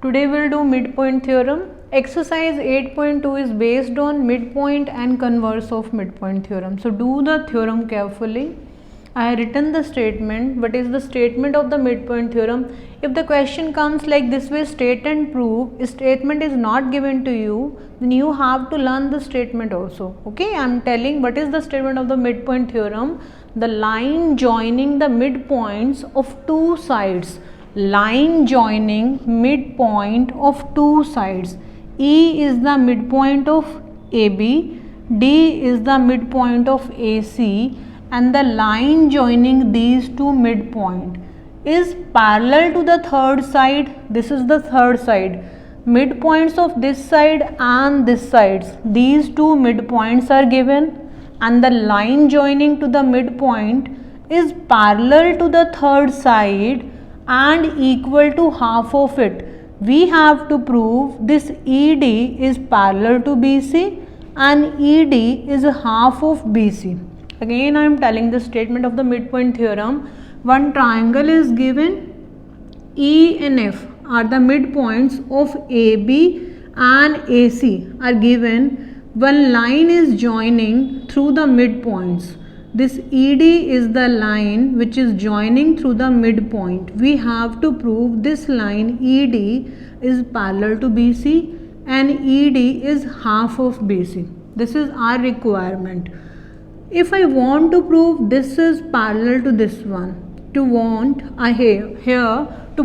Today we'll do midpoint theorem. Exercise 8.2 is based on midpoint and converse of midpoint theorem. So do the theorem carefully. I have written the statement. What is the statement of the midpoint theorem? If the question comes like this way, state and prove, a statement is not given to you, then you have to learn the statement also. Okay, I am telling what is the statement of the midpoint theorem. The line joining the midpoints of two sides. Line joining midpoint of two sides. E is the midpoint of AB, D is the midpoint of AC, and the line joining these two midpoint is parallel to the third side. This is the third side. Midpoints of this side and this sides. These two midpoints are given, and the line joining to the midpoint is parallel to the third side and equal to half of it. We have to prove this ED is parallel to BC and ED is half of BC. Again I am telling the statement of the midpoint theorem. One triangle is given, E and F are the midpoints of AB and AC are given. One line is joining through the midpoints. This ED is the line which is joining through the midpoint. We have to prove this line ED is parallel to BC and ED is half of BC. This is our requirement. If I want to prove this is parallel to this one, to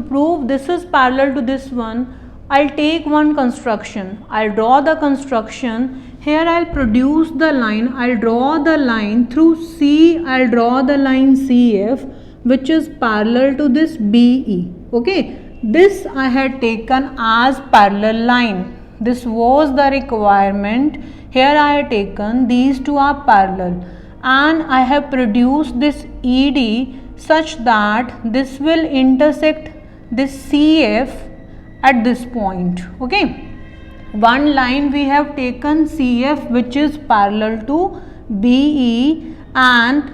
prove this is parallel to this one, I'll take one construction. I'll draw the construction. Here I'll produce the line. I'll draw the line through C. I'll draw the line CF which is parallel to this BE. Okay. This I had taken as parallel line. This was the requirement. Here I had taken these two are parallel. And I have produced this ED such that this will intersect this CF at this point. Okay. One line we have taken CF which is parallel to BE, and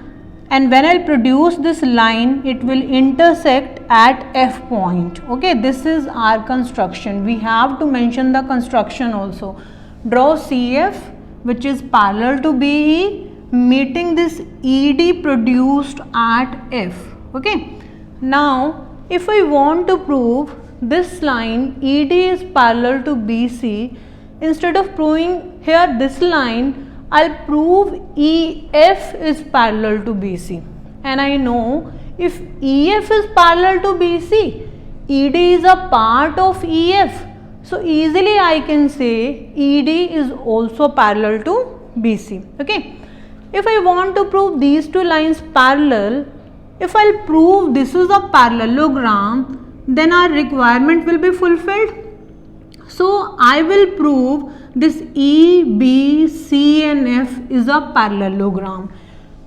when I produce this line it will intersect at F point. Okay, this is our construction. We have to mention the construction also. Draw CF which is parallel to BE meeting this ED produced at F. Okay. Now if I want to prove this line ED is parallel to BC, instead of proving here this line, I'll prove EF is parallel to BC. And I know if EF is parallel to BC, ED is a part of EF. So easily I can say ED is also parallel to BC. Okay. If I want to prove these two lines parallel, if I'll prove this is a parallelogram, then our requirement will be fulfilled. So I will prove this E, B, C and F is a parallelogram.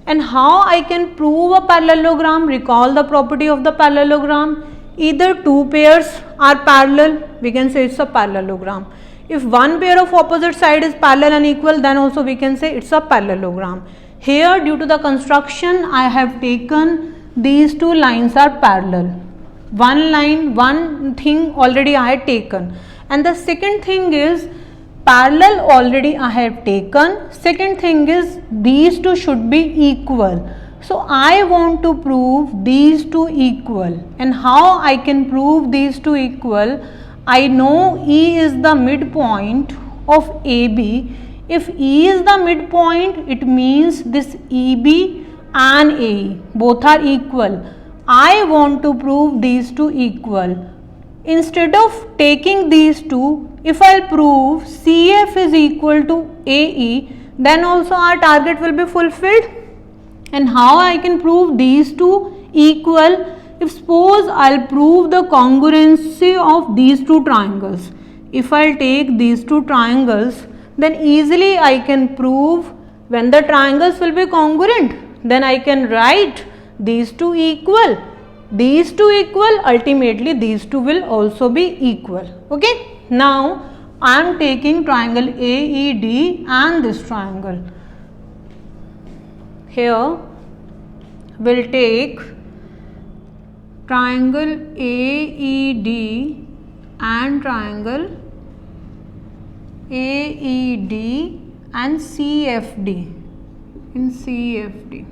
And how I can prove a parallelogram? Recall the property of the parallelogram. Either two pairs are parallel, we can say it's a parallelogram. If one pair of opposite side is parallel and equal, then also we can say it's a parallelogram. Here due to the construction I have taken these two lines are parallel. One line, one thing already I had taken, and the second thing is parallel already I have taken. Second thing is these two should be equal. So I want to prove these two equal, and how I can prove these two equal? I know E is the midpoint of AB. If E is the midpoint, it means this EB and AE both are equal. I want to prove these two equal. Instead of taking these two, if I prove CF is equal to AE, then also our target will be fulfilled. And how I can prove these two equal? If suppose I'll prove the congruency of these two triangles. If I'll take these two triangles, then easily I can prove when the triangles will be congruent, then I can write these two equal. These two equal, ultimately these two will also be equal. Okay. Now I am taking triangle AED and this triangle. Here we'll take triangle AED and triangle AED and CFD. In CFD,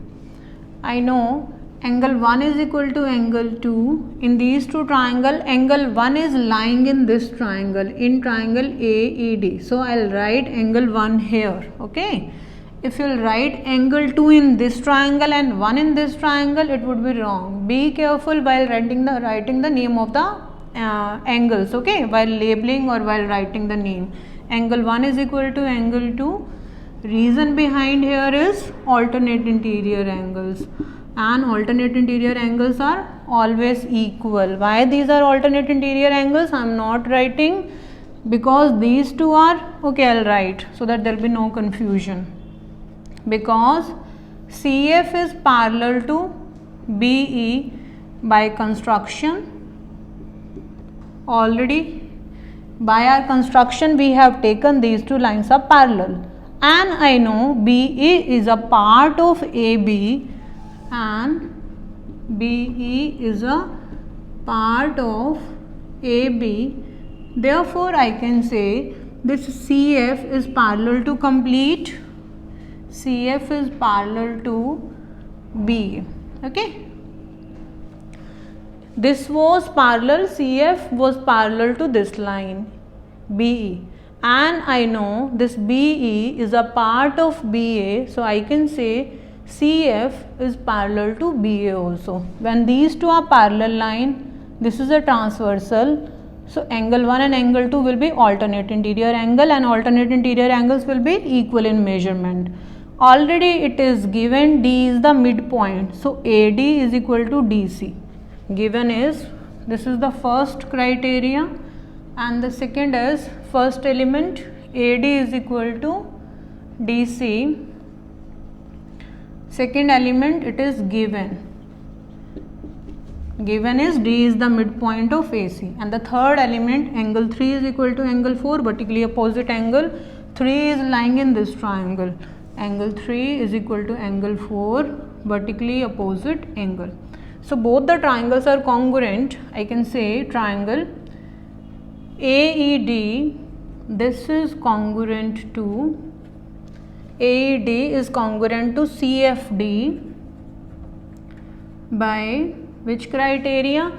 I know angle 1 is equal to angle 2. In these two triangles, angle 1 is lying in this triangle, in triangle AED. So I'll write angle 1 here. Okay. If you'll write angle 2 in this triangle and 1 in this triangle, it would be wrong. Be careful while writing the name of the angles. Okay, while labeling or while writing the name. Angle 1 is equal to angle 2. Reason behind here is alternate interior angles, and alternate interior angles are always equal. Why these are alternate interior angles? I am not writing because these two are okay. I'll write so that there will be no confusion. Because CF is parallel to BE by construction. Already by our construction we have taken these two lines are parallel, and I know BE is a part of AB and BE is a part of AB. Therefore, I can say this CF is parallel to complete. CF is parallel to BE. Okay. This was parallel, CF was parallel to this line BE, and I know this BE is a part of BA, so I can say CF is parallel to BA also. When these two are parallel line, this is a transversal, so angle 1 and angle 2 will be alternate interior angle, and alternate interior angles will be equal in measurement. Already it is given D is the midpoint, so AD is equal to DC. Given is, this is the first criteria, and the second is first element AD is equal to DC. Second element it is given is D is the midpoint of AC, and the third element angle 3 is equal to angle 4, vertically opposite angle 3 is lying in this triangle. Angle 3 is equal to angle 4, vertically opposite angle. So both the triangles are congruent. I can say triangle AED, this is congruent to AED is congruent to CFD by which criteria?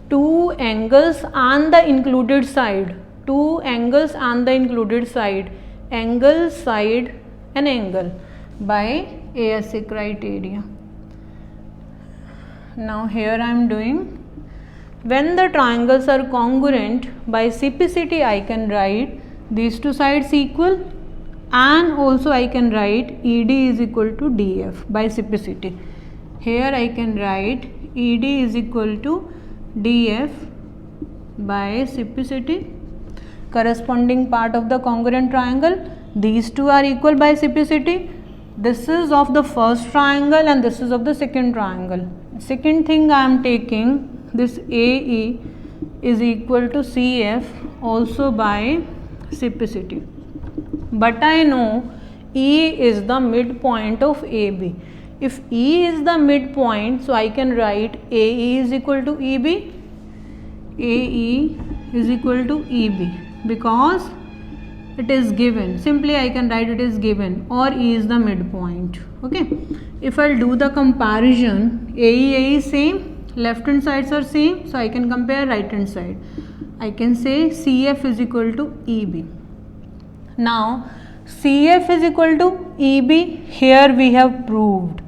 Two angles on the included side. Two angles on the included side. Angle, side and angle by ASA criteria. Now here I am doing, when the triangles are congruent, by CPCT I can write these two sides equal, and also I can write ED is equal to DF by CPCT. Here I can write ED is equal to DF by CPCT. Corresponding part of the congruent triangle, these two are equal by CPCT. This is of the first triangle and this is of the second triangle. Second thing I am taking, this AE is equal to CF also by CPCT. But I know E is the midpoint of AB. If E is the midpoint, so I can write AE is equal to EB. AE is equal to EB because it is given. Simply I can write it is given, or E is the midpoint. Okay. If I'll do the comparison, AE is same, left hand sides are same, so I can compare right hand side. I can say CF is equal to EB. Now CF is equal to EB, here we have proved,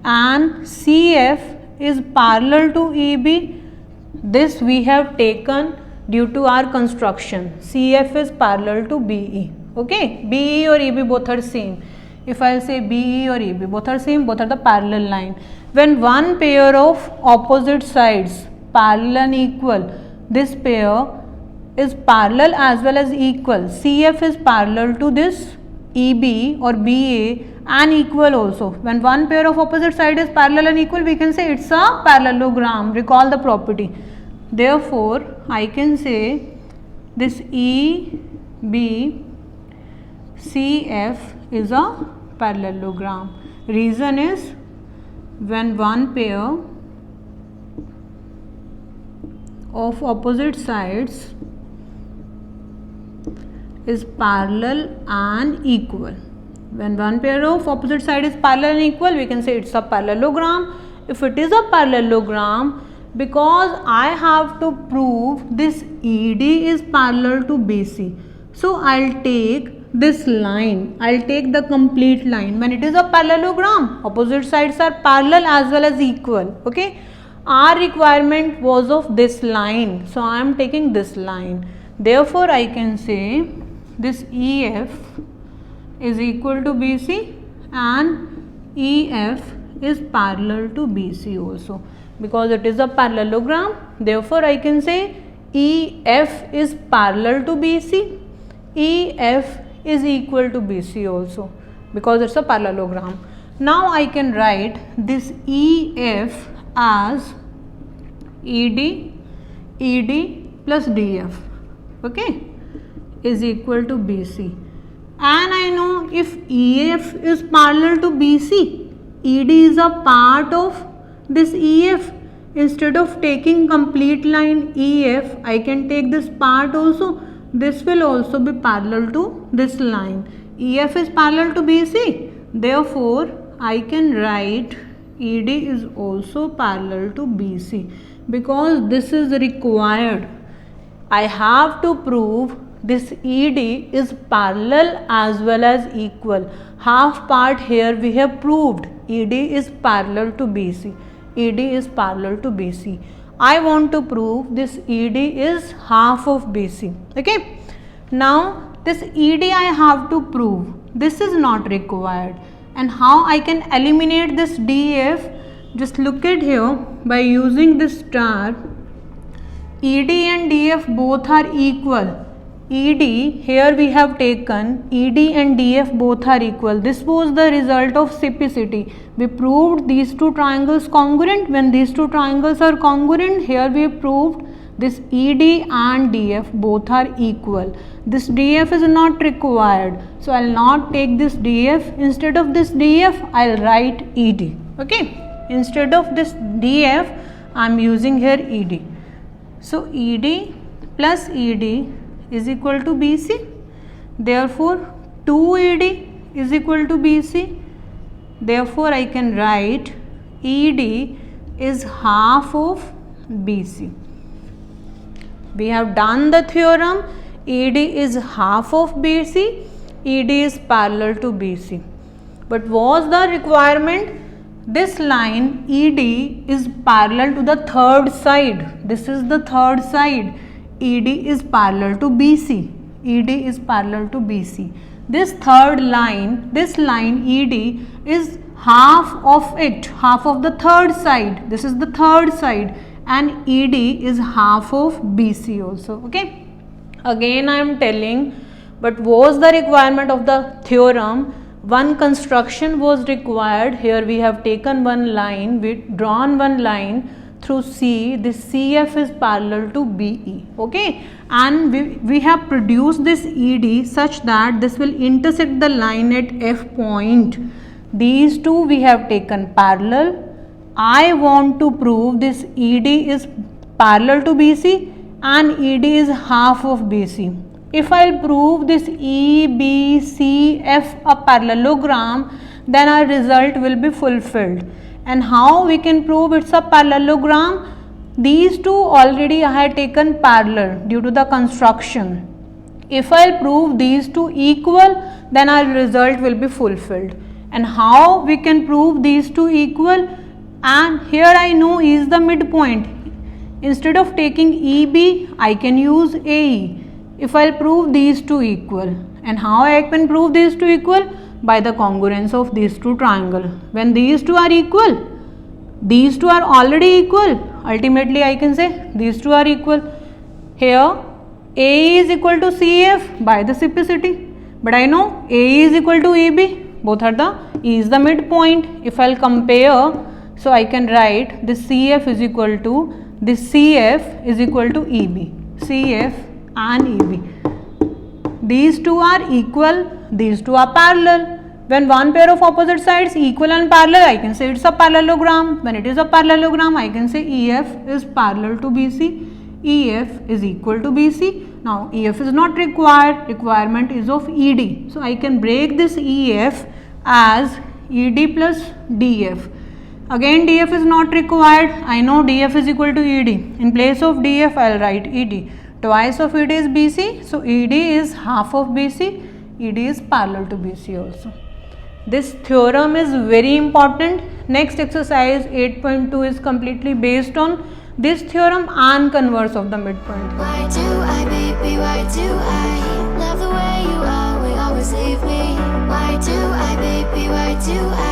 and CF is parallel to EB. This we have taken due to our construction. CF is parallel to BE. Okay, BE or EB both are same. If I will say BE or EB both are same, both are the parallel line. When one pair of opposite sides parallel and equal, this pair is parallel as well as equal. CF is parallel to this EB or BA and equal also. When one pair of opposite side is parallel and equal, we can say it's a parallelogram. Recall the property. Therefore, I can say this EB CF is a parallelogram. Reason is, when one pair of opposite sides is parallel and equal. When one pair of opposite side is parallel and equal, we can say it's a parallelogram. If it is a parallelogram, because I have to prove this ED is parallel to BC, so I'll take this line, I'll take the complete line. When it is a parallelogram, opposite sides are parallel as well as equal. Okay, our requirement was of this line, so I am taking this line. Therefore, I can say this EF is equal to BC and EF is parallel to BC also, because it is a parallelogram. Therefore, I can say EF is parallel to BC, EF is equal to BC also, because it's a parallelogram. Now I can write this EF as ED plus DF, okay, is equal to BC. And I know if EF is parallel to BC, ED is a part of this EF. Instead of taking complete line EF, I can take this part also. This will also be parallel to this line. EF is parallel to BC. Therefore, I can write ED is also parallel to BC, because this is required. I have to prove this ED is parallel as well as equal. Half part here we have proved ED is parallel to BC. ED is parallel to BC. I want to prove this ED is half of BC. Okay. Now this ED I have to prove. This is not required. And how I can eliminate this DF? Just look at here by using this star. ED and DF both are equal. ED, here we have taken ED and DF both are equal. This was the result of simplicity. We proved these two triangles congruent. When these two triangles are congruent, here we proved this ED and DF both are equal. This DF is not required, so I will not take this DF. Instead of this DF, I will write ED. Okay, instead of this DF, I am using here ED. So ED plus ED is equal to BC. Therefore, 2ED is equal to BC. Therefore, I can write ED is half of BC. We have done the theorem. ED is half of BC. ED is parallel to BC. But was the requirement? This line ED is parallel to the third side. This is the third side. ED is parallel to BC. ED is parallel to BC. This third line, this line ED is half of it, half of the third side. This is the third side, and ED is half of BC also. Okay. Again I am telling, but was the requirement of the theorem? One construction was required. Here we have taken one line, we drawn one line through C. This CF is parallel to BE. Okay, and we have produced this ED such that this will intersect the line at F point. These two we have taken parallel. I want to prove this ED is parallel to BC and ED is half of BC. If I will prove this EBCF a parallelogram, then our result will be fulfilled. And how we can prove it's a parallelogram? These two already I had taken parallel due to the construction. If I will prove these two equal, then our result will be fulfilled. And how we can prove these two equal? And here I know E is the midpoint. Instead of taking EB, I can use AE. If I will prove these two equal. And how I can prove these two equal? By the congruence of these two triangles. When these two are equal, these two are already equal. Ultimately, I can say these two are equal. Here, AE is equal to CF by the simplicity. But I know AE is equal to EB. Both are the, E is the midpoint. If I will compare, so I can write this CF is equal to, this CF is equal to EB. CF and EB. These two are equal, these two are parallel. When one pair of opposite sides equal and parallel, I can say it's a parallelogram. When it is a parallelogram, I can say EF is parallel to BC, EF is equal to BC. Now EF is not required, requirement is of ED. So I can break this EF as ED plus DF. Again DF is not required, I know DF is equal to ED. In place of DF I will write ED. Twice of ED is BC, so ED is half of BC, ED is parallel to BC also. This theorem is very important. Next exercise 8.2 is completely based on this theorem and converse of the midpoint. Why do I, baby, why do I love the way you always leave me? Why do I, baby, why do I